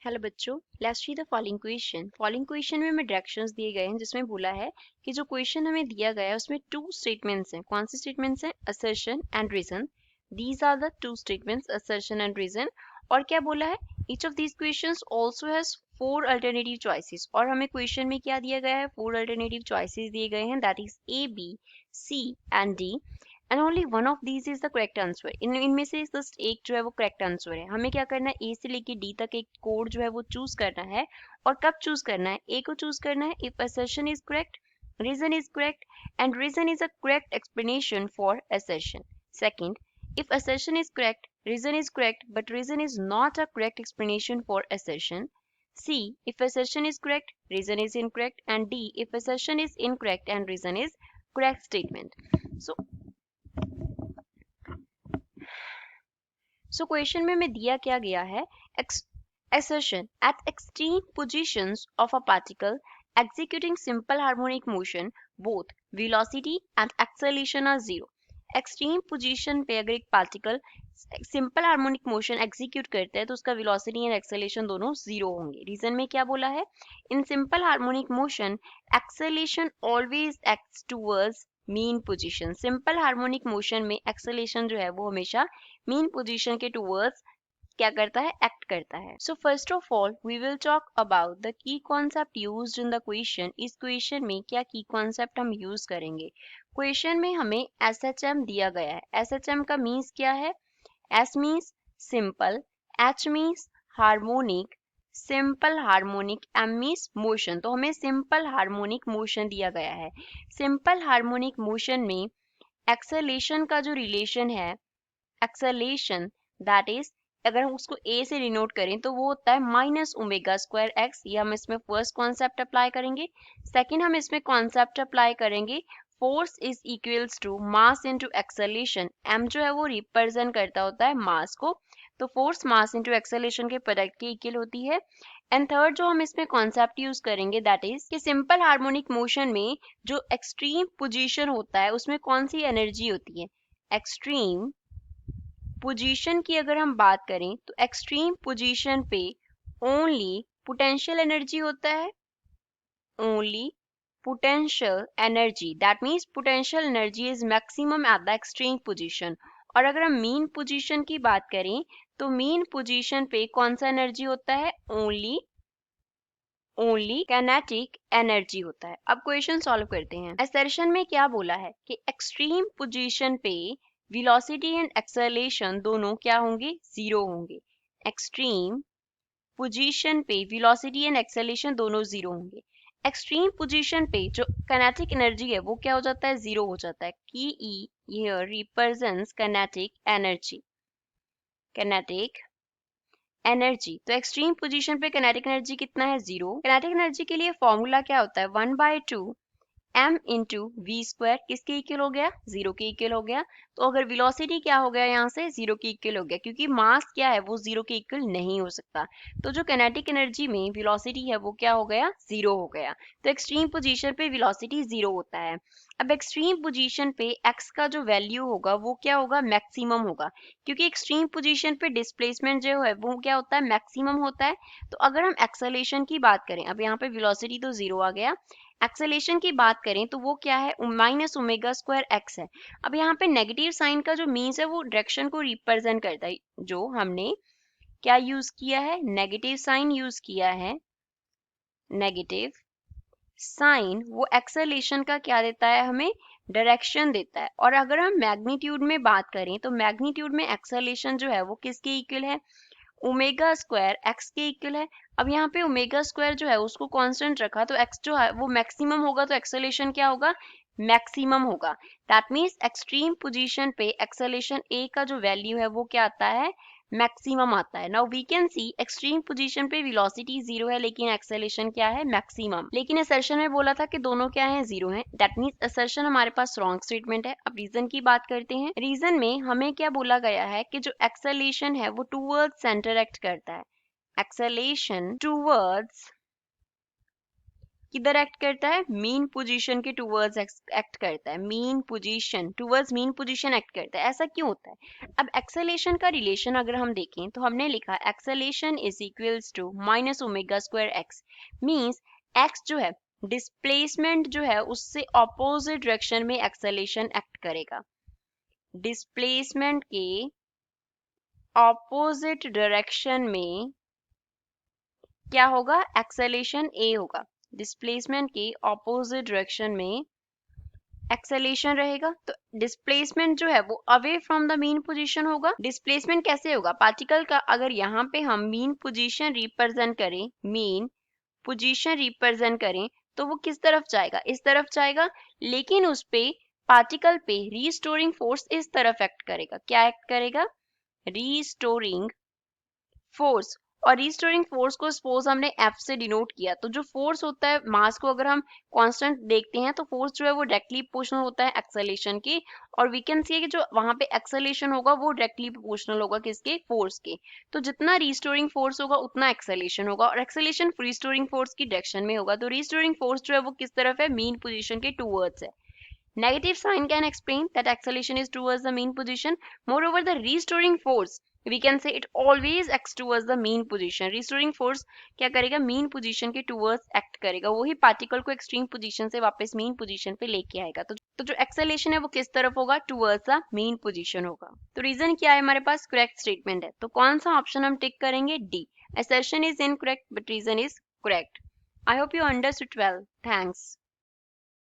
Hello बच्चों, let's see the following question. Following question में हमें डायरेक्शंस दिए गए हैं जिसमें बोला है कि जो क्वेश्चन हमें दिया गया है उसमें टू स्टेटमेंट्स हैं। कौन से स्टेटमेंट्स हैं? Assertion and reason. These are the two statements, assertion and reason. और क्या बोला है? Each of these questions also has four alternative choices. और हमें क्वेश्चन में क्या दिया गया है? फोर अल्टरनेटिव चॉइसेस दिए गए हैं, that is A, B, C and D. And only one of these is the correct answer. इनमें से जस्ट एक जो है वो करेक्ट आंसर है। हमें क्या करना है? ए से लेके डी तक एक कोड जो है वो चूज करना है। और कब चूज करना है? ए को चूज करना है if assertion is correct, reason is correct, and reason is a correct explanation for assertion. Second, if assertion is correct, reason is correct, but reason is not a correct explanation for assertion. C, if assertion is correct, reason is incorrect, and D, if assertion is incorrect and reason is correct statement. So question में हमें दिया क्या गया है? Assertion at extreme positions of a particle executing simple harmonic motion, both velocity and acceleration are zero. Extreme position पे अगर एक particle simple harmonic motion execute करता है तो उसका वेलोसिटी एंड एक्सेलेरेशन दोनों जीरो होंगे। रीजन में क्या बोला है? In simple harmonic motion acceleration always acts towards mean position. Simple harmonic motion में एक्सेलेरेशन जो है वो हमेशा मीन पोजीशन के टूवर्ड्स क्या करता है? एक्ट करता है। So first of all we will talk about the key concept used in the question. इस क्वेश्चन में क्या की कॉन्सेप्ट हम यूज करेंगे? क्वेश्चन में हमें SHM दिया गया है। SHM का मीन्स क्या है? S means simple, H means harmonic, simple harmonic, M means motion. तो हमें सिंपल हार्मोनिक मोशन दिया गया है। सिंपल हार्मोनिक मोशन में एक्सेलेरेशन का जो रिलेशन है, एक्सेलेरेशन दैट इज, अगर हम उसको ए से डिनोट करें तो वो होता है माइनस ओमेगा स्क्वायर एक्स। ये हम इसमें फर्स्ट कॉन्सेप्ट अप्लाई करेंगे। सेकंड हम इसमें कॉन्सेप्ट अप्लाई करेंगे force is equals to mass into acceleration. M जो है वो रिप्रेजेंट करता होता है मास को, तो फोर्स मास इनटू एक्सेलेरेशन के प्रोडक्ट के इक्वल होती है। एंड थर्ड जो हम इसमें कॉन्सेप्ट यूज करेंगे दैट इज कि सिंपल हार्मोनिक मोशन में जो एक्सट्रीम पोजीशन होता है उसमें कौन सी एनर्जी होती है? एक्सट्रीम पोजीशन की अगर हम बात करें तो एक्सट्रीम पोजीशन पे ओनली पोटेंशियल एनर्जी होता है, only potential energy. That means potential energy is maximum at the extreme position. और अगर हम मीन पोजीशन की बात करें तो मीन पोजीशन पे कौन सा एनर्जी होता है? ओनली काइनेटिक एनर्जी होता है। अब क्वेश्चन सॉल्व करते हैं। असर्शन में क्या बोला है कि एक्सट्रीम पोजीशन पे वेलोसिटी एंड एक्सेलरेशन दोनों क्या होंगे? जीरो होंगे। एक्सट्रीम पोजीशन पे वेलोसिटी एंड एक्सेलरेशन दोनों जीरो होंगे। एक्सट्रीम पोजीशन पे जो काइनेटिक एनर्जी है वो क्या हो जाता है? जीरो हो जाता है। की ई here represents kinetic energy, kinetic energy. तो एक्सट्रीम पोजीशन पे काइनेटिक एनर्जी कितना है? जीरो। काइनेटिक एनर्जी के लिए फॉर्मूला क्या होता है? 1/2 m इंटू वी स्क्वायर। किसके इक्वल हो गया? जीरो के इक्वल हो गया। तो अगर वेलोसिटी क्या हो गया यहाँ से? जीरो के इक्वल हो गया, क्योंकि मास क्या है वो जीरो के इक्वल नहीं हो सकता। तो जो काइनेटिक एनर्जी में वेलोसिटी है वो क्या हो गया? जीरो हो गया। तो एक्सट्रीम पोजीशन पे वेलोसिटी जीरो होता है। अब एक्सट्रीम पोजीशन पे x का जो वैल्यू होगा वो क्या होगा? मैक्सिमम होगा, क्योंकि एक्सट्रीम पोजीशन पे डिस्प्लेसमेंट जो है वो क्या होता है? मैक्सिमम होता है। तो अगर हम एक्सेलरेशन की बात करें, अब यहाँ पे वेलोसिटी तो जीरो आ गया, एक्सेलेरेशन की बात करें तो वो क्या है? माइनस ओमेगा स्क्वायर एक्स है। अब यहाँ पे नेगेटिव साइन का जो मीन्स है वो डायरेक्शन को रिप्रेजेंट करता है। जो हमने क्या यूज किया है? नेगेटिव साइन यूज किया है। नेगेटिव साइन वो एक्सेलेरेशन का क्या देता है? हमें डायरेक्शन देता है। और अगर हम मैग्नीट्यूड में बात करें तो मैग्नीट्यूड में एक्सेलेरेशन जो है वो किसके इक्वल है? ओमेगा स्क्वायर एक्स के इक्वल है। अब यहाँ पे ओमेगा स्क्वायर जो है उसको कांस्टेंट रखा तो एक्स जो है वो मैक्सिमम होगा, तो एक्सेलेरेशन क्या होगा? मैक्सिमम होगा। दैट मीन्स एक्सट्रीम पोजीशन पे एक्सेलेरेशन ए का जो वैल्यू है वो क्या आता है? मैक्सिमम आता है। Now we can see extreme position पे वेलोसिटी जीरो है लेकिन एक्सेलेरेशन क्या है? मैक्सिमम। लेकिन असर्शन में बोला था कि दोनों क्या है? जीरो है। दैट मीन्स असर्शन हमारे पास रॉन्ग स्टेटमेंट है। अब रीजन की बात करते हैं। रीजन में हमें क्या बोला गया है कि जो एक्सेलेरेशन है वो टूवर्ड्स सेंटर एक्ट करता है। एक्सेलेरेशन टूवर्ड्स किधर एक्ट करता है, मीन पोजीशन के टूवर्ड्स एक्ट करता है, mean position towards mean position act करता है। ऐसा क्यों होता है? अब एक्सेलेरेशन का रिलेशन अगर हम देखें तो हमने लिखा acceleration is equals to minus omega square X, means X जो है डिस्प्लेसमेंट जो है उससे ऑपोजिट डायरेक्शन में एक्सेलेरेशन एक्ट करेगा, डिस्प्लेसमेंट के ऑपोजिट डायरेक्शन में क्या होगा, एक्सेलेरेशन ए होगा, डिस्प्लेसमेंट के ऑपोजिट डायरेक्शन में एक्सेलेरेशन रहेगा। तो डिस्प्लेसमेंट जो है वो away from the mean position होगा। डिस्प्लेसमेंट कैसे होगा, पार्टिकल का अगर यहाँ पे हम मीन पोजीशन रिप्रेजेंट करें, मीन पोजीशन रिप्रेजेंट करें तो वो किस तरफ जाएगा, इस तरफ जाएगा, लेकिन उस पे पार्टिकल पे रीस्टोरिंग फोर्स इस तरफ एक्ट करेगा। क्या एक्ट करेगा, रीस्टोरिंग फोर्स। और रीस्टोरिंग फोर्स को सपोज हमने एफ से डिनोट किया, तो जो फोर्स होता है मास को अगर हम कांस्टेंट देखते हैं तो फोर्स जो है वो डायरेक्टली प्रोपोर्शनल होता है एक्सेलेरेशन की, और वी कैन सी कि जो वहां पे एक्सेलेरेशन होगा वो डायरेक्टली प्रोपोर्शनल होगा किसके, फोर्स के। तो जितना रीस्टोरिंग फोर्स होगा उतना एक्सेलेरेशन होगा, और एक्सेलेरेशन रीस्टोरिंग फोर्स की डायरेक्शन में होगा। तो रीस्टोरिंग फोर्स जो है वो किस तरफ है, मीन पोजीशन के टूवर्ड्स है। Negative sign can explain that acceleration is towards the mean position. Moreover, the restoring force, we can say it always acts towards the mean position. Restoring force क्या करेगा, mean position के towards act करेगा, वही particle को extreme position से वापस mean position पे लेके आएगा। तो जो acceleration है वो किस तरफ होगा, towards the mean position होगा। तो reason क्या है हमारे पास, correct statement है। तो कौन सा option हम टिक करेंगे, D। Assertion is incorrect but reason is correct. I hope you understood well. Thanks.